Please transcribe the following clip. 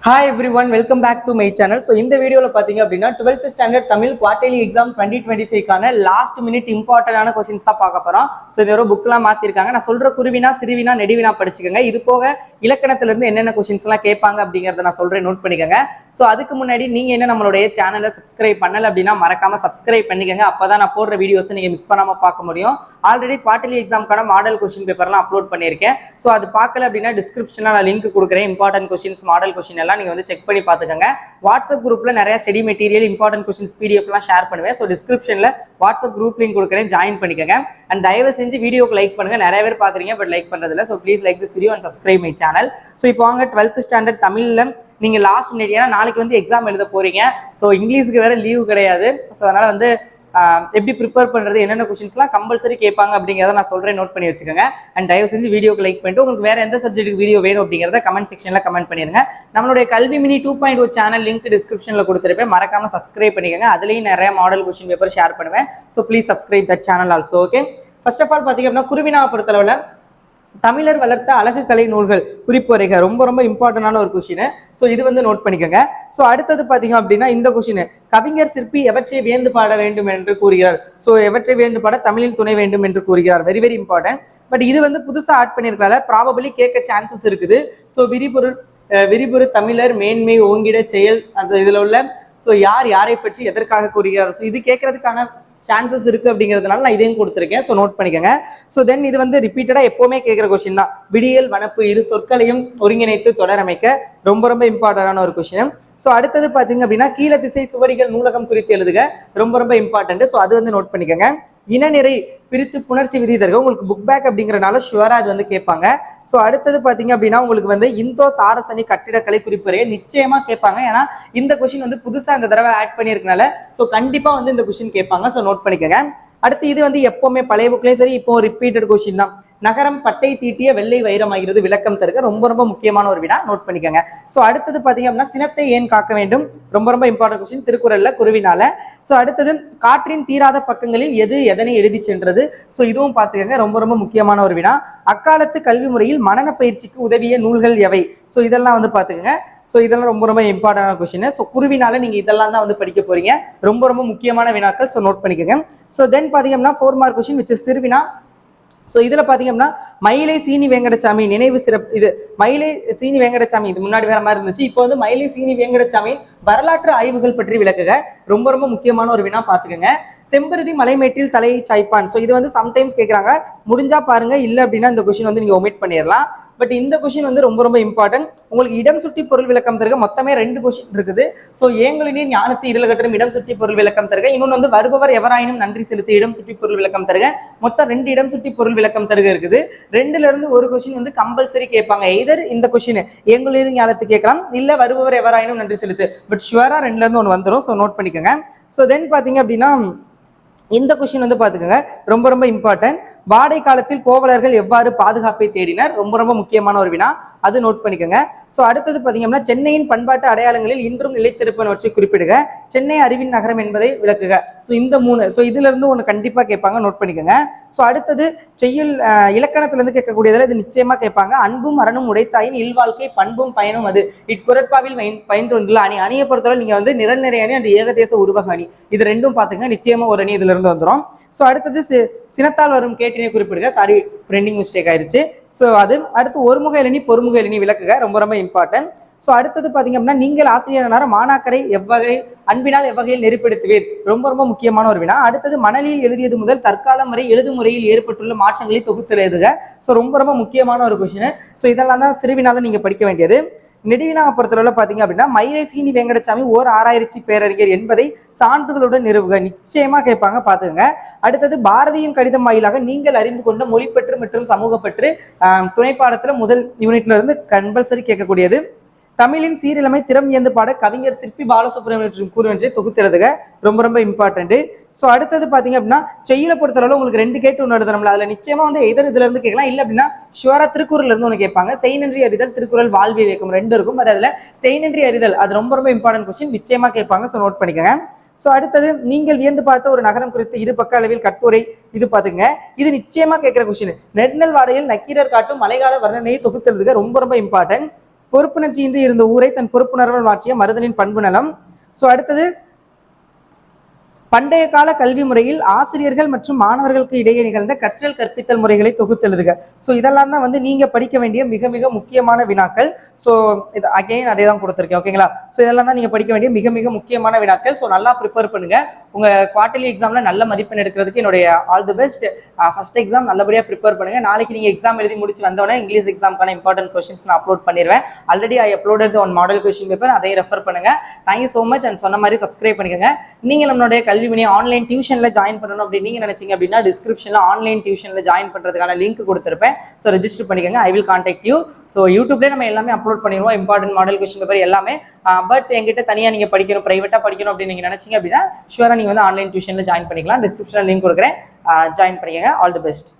Hi everyone, welcome back to my channel. So இந்த வீடியோல பாத்தீங்க அப்படின்னா 12th standard Tamil quarterly exam 2025 கான லாஸ்ட் மினிட் இம்பார்ட்டன்டான क्वेश्चंस தான் பார்க்க போறோம். சோ இந்த ஒரு புக்லாம் மாத்திருக்காங்க. நான் சொல்ற குருவினா சிறுவினா நெடுவினா படிச்சுக்கங்க. இது போக இலக்கணத்துல இருந்து என்னென்ன क्वेश्चंस எல்லாம் கேட்பாங்க அப்படிங்கறத நான் சொல்றேன், நோட் பண்ணிக்கங்க. சோ அதுக்கு முன்னாடி நீங்க என்ன நம்மளுடைய சேனலை சப்ஸ்கிரைப் பண்ணல அப்படின்னா மறக்காம சப்ஸ்கிரைப் பண்ணிக்கங்க. அப்பதான் நான் போடுற வீடியோஸ் நீங்க மிஸ் பண்ணாம பார்க்க முடியும். ஆல்ரெடி குவார்டர்லி எக்ஸாம்க்கான மாடல் क्वेश्चन பேப்பர்லாம் அப்லோட் பண்ணிருக்கேன். சோ அது பார்க்கல அப்படின்னா டிஸ்கிரிப்ஷன்ல நான் லிங்க் கொடுக்குறேன். இம்பார்ட்டன்ட் क्वेश्चंस மாடல் क्वेश्चन எல்லாம் நீங்க வந்து செக் பண்ணி பாத்துக்கங்க. வாட்ஸ்அப் குரூப்ல நிறைய study material important questions PDF எல்லாம் ஷேர் பண்ணுவேன். சோ டிஸ்கிரிப்ஷன்ல வாட்ஸ்அப் குரூப் லிங்க் கொடுக்குறேன், ஜாயின் பண்ணிக்கங்க. அண்ட் தயவு செஞ்சு வீடியோக்கு லைக் பண்ணுங்க. நிறைய பேர் பாக்குறீங்க பட் லைக் பண்றது இல்ல. So please like this video and subscribe my channel. So இப்போ வாங்க 12th ஸ்டாண்டர்ட் தமிழ்ல நீங்க லாஸ்ட் மினிட், ஏன்னா நாளைக்கு வந்து எக்ஸாம் எழுத போறீங்க. சோ இங்கிலீஷ்க்கு வேற லீவு கிடையாது. சோ அதனால வந்து எப்படி ப்ரிப்பேர் பண்றது, என்னென்ன क्वेश्चंसலாம் கம்பல்சரி கேட்பாங்க அப்படிங்கறத நான் சொல்றேன், நோட் பண்ணி வச்சுக்கோங்க. அண்ட் தயவு செஞ்சு வீடியோக்கு லைக் பண்ணிட்டு உங்களுக்கு வேற எந்த சப்ஜெக்ட்டுக்கு வீடியோ வேணும் அப்படிங்கறத கமெண்ட் செக்ஷன்ல கமெண்ட் பண்ணிருங்க. நம்மளுடைய கல்வி மினி 2.0 சேனல் லிங்க் டிஸ்கிரிப்ஷன்ல கொடுத்துருப்பேன், மறக்காம சப்ஸ்கிரைப் பண்ணிக்கோங்க. அதுலயும் நிறைய மாடல் क्वेश्चन பேப்பர் ஷேர் பண்ணுவேன். So please subscribe that channel also. Okay, first of all பாத்தீங்க அப்படின்னா குருவினாவை பொறுத்தளவுல தமிழர் வளர்த்த அழகு கலை நூல்கள் குறிப்புரைக ரொம்ப ரொம்ப இம்பார்ட்டன்டான ஒரு கொஸ்டின். ஸோ இது வந்து நோட் பண்ணிக்கோங்க. ஸோ அடுத்தது பார்த்தீங்க அப்படின்னா இந்த கொஸ்டின், கவிஞர் சிற்பி எவற்றை வியந்து பாட வேண்டும் என்று கூறுகிறார். ஸோ எவற்றை வியந்து பாட தமிழில் துணை வேண்டும் என்று கூறுகிறார். Very very important. பட் இது வந்து புதுசாக ஆட் பண்ணியிருக்கனால ப்ராபபிளி கேட்க சான்சஸ் இருக்குது. ஸோ விரிபொரு தமிழர் மேன்மை ஓங்கிட செயல் அந்த இதுல உள்ள ஸோ யார் யாரை பற்றி எதற்காக கூறுகிறார். ஸோ இது கேட்கறதுக்கான சான்சஸ் இருக்கு அப்படிங்கிறதுனால நான் இதையும் கொடுத்துருக்கேன். ஸோ நோட் பண்ணிக்கோங்க. ஸோ தென் இது வந்து ரிப்பீட்டடா எப்பவுமே கேட்கிற கொஸ்டின் தான். விடியல் வனப்பு இரு சொற்களையும் ஒருங்கிணைத்து தொடரமைக்க ரொம்ப ரொம்ப இம்பார்ட்டன்டான ஒரு கொஸ்டின். ஸோ அடுத்தது பார்த்தீங்க அப்படின்னா கீழ திசை சுவடிகள் நூலகம் குறித்து எழுதுக, ரொம்ப ரொம்ப இம்பார்ட்டன்ட். ஸோ அது வந்து நோட் பண்ணிக்கோங்க. இனநிறை பிரித்து புணர்ச்சி விதி தருக, உங்களுக்கு புக் பேக் அப்படிங்கிறனால ஷுவரா அது வந்து கேட்பாங்க. ஸோ அடுத்தது பார்த்தீங்க அப்படின்னா உங்களுக்கு வந்து இந்தோ சாரசனி கட்டிடக்கலை குறிப்புரையை நிச்சயமா கேட்பாங்க. ஏன்னா இந்த கொஸ்டின் வந்து புதுசா இந்த தடவை ஆட் பண்ணியிருக்கனால ஸோ கண்டிப்பா வந்து இந்த கொஸ்டின் கேட்பாங்க. ஸோ நோட் பண்ணிக்கோங்க. அடுத்து இது வந்து எப்பவுமே பழைய புக்லேயும் சரி இப்போ ரிப்பீட்டட் கொஸ்டின் தான். நகரம் பட்டை தீட்டிய வெள்ளை வைரமாகிறது விளக்கம் தருக, ரொம்ப ரொம்ப முக்கியமான ஒரு வினா, நோட் பண்ணிக்கோங்க. ஸோ அடுத்தது பார்த்தீங்க அப்படின்னா சினத்தை ஏன் காக்க வேண்டும், ரொம்ப ரொம்ப இம்பார்ட்டன்ட் கொஸ்டின் திருக்குறள்ல குருவினால. ஸோ அடுத்தது காற்றின் தீராத பக்கங்களில் எது எதனை எழுதி சென்றது. ஸோ இதுவும் பார்த்துக்கங்க, ரொம்ப ரொம்ப முக்கியமான ஒரு வினா. அக்காலத்து கல்வி முறையில் மனன பயிற்சிக்கு உதவிய நூல்கள் எவை. ஸோ இதெல்லாம் வந்து பார்த்துக்கங்க. ஸோ இதெல்லாம் ரொம்ப ரொம்ப இம்பார்ட்டன்டான கொஸ்டின். ஸோ குருவினால நீங்க இதெல்லாம் தான் வந்து படிக்க போறீங்க, ரொம்ப ரொம்ப முக்கியமான வினாக்கள். ஸோ நோட் பண்ணிக்கோங்க. ஸோ தென் பார்த்தீங்கன்னா 4 மார்க் கொஸ்டின் விச் இஸ் சிறுவினா. ஸோ இதுல பாத்தீங்கன்னா மயிலை சீனி வேங்கடசாமி நினைவு சிறப்பு, இது மயிலை சீனி வேங்கடசாமி இது முன்னாடி வேற மாதிரி இருந்துச்சு, இப்போ வந்து மயிலை சீனி வேங்கடசாமி வரலாற்று ஆய்வுகள் பற்றி விளக்குக, ரொம்ப ரொம்ப முக்கியமான ஒரு வினா, பாத்துக்கோங்க. செம்பருதி மலைமேட்டில் தலையை சாய்ப்பான். ஸோ இது வந்து சம்டைம்ஸ் கேட்குறாங்க, முடிஞ்சா பாருங்க, இல்லை அப்படின்னா இந்த கொஸ்டின் வந்து நீங்க ஒமிட் பண்ணிடலாம். பட் இந்த கொஸ்டின் வந்து ரொம்ப ரொம்ப இம்பார்ட்டன்ட். உங்களுக்கு இடம் சுட்டி பொருள் விளக்கம் தருக, மொத்தமே 2 கொஸ்டின் இருக்குது. ஸோ ஏங்களினீர் ஞானத்து இருளகற்றும் இடம் சுட்டி பொருள் விளக்கம் தருக, இன்னொன்று வந்து வருபவர் எவராயினும் நன்றி செலுத்தி இடம் சுட்டி பொருள் விளக்கம் தருக. மொத்தம் 2 இடம் சுட்டி பொருள் விளக்கம் தருக இருக்குது. 2ல இருந்து ஒரு கொஸ்டின் வந்து கம்பல்சரி கேட்பாங்க. எதர் இந்த கொஸ்டின் ஏங்களினீர் ஞானத்து கேட்கலாம், இல்ல வருபவர் எவராயினும் நன்றி செலுத்து. பட் ஷுவரா 2ல இருந்து ஒன்று வந்துடும். ஸோ நோட் பண்ணிக்கோங்க. ஸோ தென் பாத்தீங்க அப்படின்னா இந்த கொஸ்டின் வந்து பாத்துக்கோங்க, ரொம்ப ரொம்ப இம்பார்ட்டன்ட். வாடை காலத்தில் கோவலர்கள் எவ்வாறு பாதுகாப்பை தேடினர், ரொம்ப ரொம்ப முக்கியமான ஒரு வினா, அது நோட் பண்ணிக்கோங்க. ஸோ அடுத்தது பாத்தீங்கன்னா சென்னையின் பண்பாட்டு அடையாளங்களில் இன்றும் நிலைத்திருப்பனவற்றை குறிப்பிடுக, சென்னை அறிவின் நகரம் என்பதை விளக்குக. ஸோ இந்த 3, ஸோ இதுல இருந்து ஒன்று கண்டிப்பா கேட்பாங்க, நோட் பண்ணிக்கோங்க. ஸோ அடுத்தது செய்யுள் இலக்கணத்துல இருந்து கேட்கக்கூடியதில் இது நிச்சயமா கேட்பாங்க. அன்பும் அரணும் உடைத்தாயின் இல்வாழ்க்கை பண்பும் பயனும் அது இக்குரட்பாவில் பயின்று அணி. அணியை பொறுத்தவரை நீங்க வந்து நிரல்நிறை அணி அண்ட் ஏகதேச உருவக அணி, இது ரெண்டும் பாத்துங்க, நிச்சயமா ஒரு அணி இதுல இருந்து வந்துரும். சோ அடுத்தது சினத்தால் வரும் கேட்டினை குறிப்பிடுக, சாரி பிரிண்டிங் மிஸ்டேக் ஆயிருச்சு. சோ அது அடுத்து ஒருமுக எழினி பொறுமுக எழினி விளக்குக, ரொம்ப ரொம்ப இம்பார்ட்டன்ட். சோ அடுத்தது பாத்தீங்க அப்படின்னா நீங்கள் ஆசிரியரான மாணாக்கரை எவ்வகை அன்பினால் எவ்வகையில் நெறிப்படுத்துவீர், ரொம்ப ரொம்ப முக்கியமான ஒரு வினா. அடுத்தது மணலில் எழுதியது முதல் தற்காலம் வரை எழுது முறையில் ஏற்பட்டுள்ள மாற்றங்களை தொகுத்து எழுதுக. சோ ரொம்ப ரொம்ப முக்கியமான ஒரு கொஸ்டின். சோ இதெல்லாம் தான் சிறுவினால நீங்க படிக்க வேண்டியது. நெடுவினாவை பொறுத்தளவுல பாத்தீங்க அப்படின்னா மயிலை சீனி வேங்கடசாமி ஓர் ஆராய்ச்சி பேரறிஞர் என்பதை சான்றுகளுடன் நிறுவுக, நிச்சயமா கேட்பாங்க, பாத்துக்கங்க. அடுத்தது பாரதியின் கடிதம் வாயிலாக நீங்கள் அறிந்து கொண்ட மொழிப்பற்று மற்றும் சமூகப்பற்று துணைப்பாடத்துல முதல் யூனிட்ல இருந்து கம்பல்சரி கேட்கக்கூடியது. தமிழின் சீரிழமை திறம் இயந்து பாட கவிஞர் சிற்பி பாலசுப்ரமணியம் கூறுவென்றே தொகுத்துறதுக, ரொம்ப ரொம்ப இம்பார்ட்டன்ட். ஸோ அடுத்தது பாத்தீங்க அப்படின்னா செய்யுளை பொறுத்தளவு உங்களுக்கு 2 கேட்டு ஒன்று எழுதணும்ல, அதுல நிச்சயமா வந்து எதர் இதுல இருந்து கேட்கலாம், இல்ல அப்படின்னா ஷுவரா திருக்குறள் இருந்து ஒன்று கேட்பாங்க. செய்நன்றி அறிதல் திருக்குறள் வாழ்வியல் இயக்கம் 2 இருக்கும். பட் அதுல செய்நன்றி அறிதல் அது ரொம்ப ரொம்ப இம்பார்ட்டன்ட் கொஸ்டின், நிச்சயமா கேட்பாங்க. ஸோ நோட் பண்ணிக்கோங்க. ஸோ அடுத்தது நீங்கள் வியந்து பார்த்த ஒரு நகரம் குறித்து 2 பக்க அளவில் கட்டுரை, இது பாத்துங்க, இது நிச்சயமா கேட்கிற கொஸ்டின். நெடுநல் வாடையில் நக்கீரர் காட்டும் மழைக்கால வர்ணனையை தொகுத்தெழுதுக, ரொம்ப ரொம்ப இம்பார்ட்டன்ட். பொறுப்புணர்ச்சியின்றி இருந்த ஊரை தன் பொறுப்புணர்வால் மாற்றிய மருதனின் பண்பு நலம். ஸோ அடுத்தது, பண்டைய கால கல்வி முறையில் ஆசிரியர்கள் மற்றும் மாணவர்களுக்கு இடையே நிகழ்ந்த கற்றல் கற்பித்தல் முறைகளை தொகுத்தெழுதுக. ஸோ இதெல்லாம் தான் வந்து நீங்க படிக்க வேண்டிய மிக மிக முக்கியமான வினாக்கள். ஸோ இது அகைன் அதே தான் கொடுத்துருக்கேன், ஓகேங்களா? ஸோ இதெல்லாம் தான் நீங்க படிக்க வேண்டிய மிக மிக முக்கியமான வினாக்கள். ஸோ நல்லா ப்ரிப்பேர் பண்ணுங்க. உங்க குவார்டர்லி எக்ஸாம்ல நல்ல மதிப்பெண் எடுக்கிறதுக்கு என்னுடைய all the best. First exam நல்லபடியாக ப்ரிப்பேர் பண்ணுங்க. நாளைக்கு நீங்க எக்ஸாம் எழுதி முடிச்சு வந்தோடனே இங்கிலீஷ் எக்ஸாம்க்கான இம்பார்ட்டன்ட் கொஸ்டின்ஸ் நான் அப்லோட் பண்ணிடுவேன். Already I uploaded one model question paper, அதை ரெஃபர் பண்ணுங்க. Thank you so much. அண்ட் சொன்ன மாதிரி சப்ஸ்கிரைப் பண்ணிக்கோங்க. நீங்க நம்மளுடைய கல்விமணி ஆன்லைன் டியூஷன்ல ஜாயின் பண்ணணும் அப்படின்னு நீங்க நினைச்சீங்க அப்படின்னா டிஸ்கிரிப்ஷன்ல ஆன்லைன் டியூஷன்ல ஜாயின் பண்றதுக்கான லிங்க் கொடுத்திருப்பேன். ஸோ ரெஜிஸ்டர் பண்ணிக்கோங்க. I will contact you. So யூடியூப்லேயே நம்ம எல்லாமே அப்லோட் பண்ணிடுவோம், இம்பார்ட்டன்ட் மாடல் கொஸ்டின் பேப்பர் எல்லாமே. பட் எங்கிட்ட தனியாக நீங்க படிக்கணும், பிரைவேட்டா படிக்கணும் அப்படின்னு நீங்க நினைச்சீங்க அப்படின்னா ஷுவரா நீங்க வந்து ஆன்லைன் டியூஷன்ல ஜாயின் பண்ணிக்கலாம். டிஸ்கிரிப்ஷன்ல லிங்க் கொடுக்குறேன், ஜாயின் பண்ணிக்கோங்க. All the best.